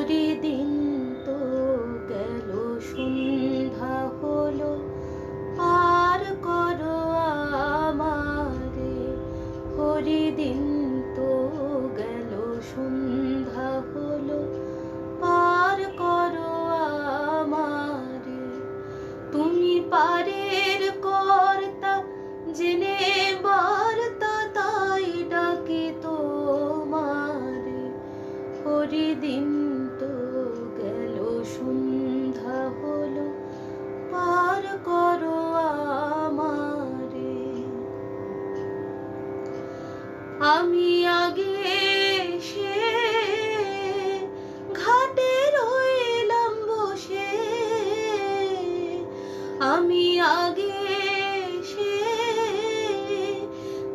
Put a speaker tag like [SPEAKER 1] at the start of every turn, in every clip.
[SPEAKER 1] হরিদিন তো গেল, সন্ধ্যা হলো, পার করো আমারে। হরিদিন তো গেল, সন্ধ্যা হলো, পার করো আমারে। তুমি পারের কর্তা, জেনে বার্তা, তাই ডাকি তোমারে। হরিদিন তো গেল, সন্ধ্যা হলো, পার করো আমারে। আমি আগে সে ঘাটে রইলাম বসে, আমি আগে সে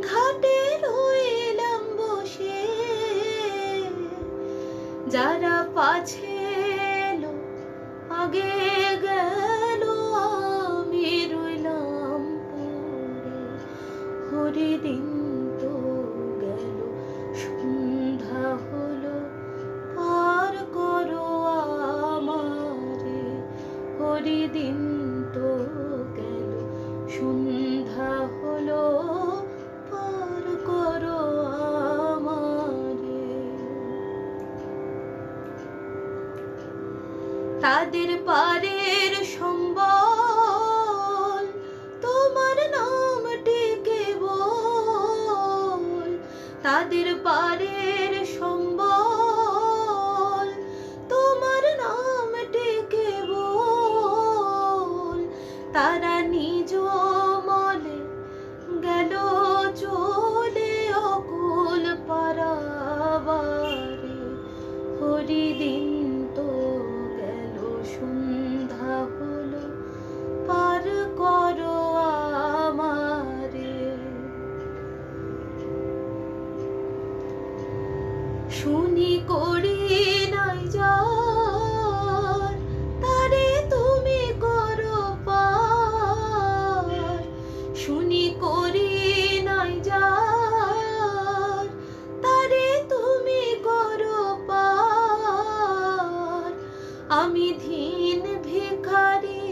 [SPEAKER 1] ঘাটে রইলাম বসে। যারা পাছে এলো, আগে গেল, আমি রইলাম পড়ে। হরিদিন তো গেল, সন্ধ্যা হলো, পার করো আমারে। হরিদিন তো গেল, সন্ধ্যা হলো, পার করো আমারে। তাদের পারের সম্বল, তোমার নামটি কেবল। তাদের পারের সম্বল, তোমার নামটি কেবল। তারা নিজ মলে গেল চলে, অকুল পারাবারে। হরিদিন তো গেল, সন্ধ্যা হলো, পার করো আমারে। শুনি করি নাই যার, তারে তুমি করো পার। শুনি করি নাই যার, তারে তুমি করো পার। আমি ধীন ভিখারি,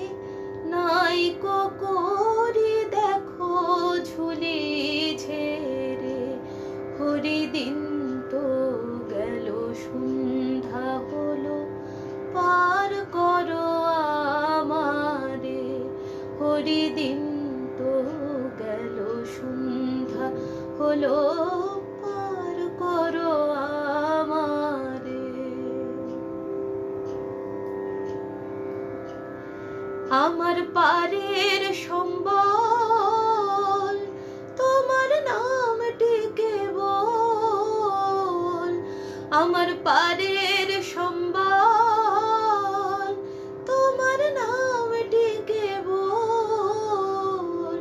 [SPEAKER 1] নাই করি, দেখো ঝুলি ঝেড়ে। হরিদিন তো গেল, সন্ধ্যা হলো, পার করো আমারে। হরিদিন তো গেল, সন্ধ্যা হলো, পার করো আমারে। আমার পারের সম্বল, তোমার নামটি কেবল। আমার পারের সম্বল, তোমার নামটি কেবল।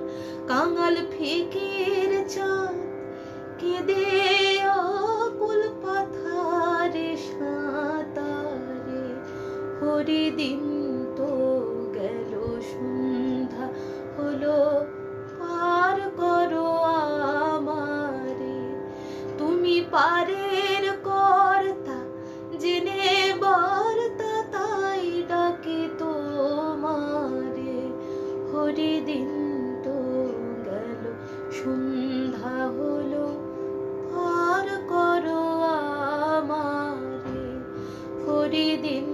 [SPEAKER 1] কাঙাল ফিকির চাঁদ, কেঁদে আকুল পাথারে সাঁতারে। হরিদিন তো গেল, সন্ধ্যা হলো, পার করো আমারে। তুমি পারের কর্তা, জেনে বার্তা, তাই ডাকি তোমারে। হরিদিন তো গেল, সন্ধ্যা হলো, পার করো আমারে। হরিদিন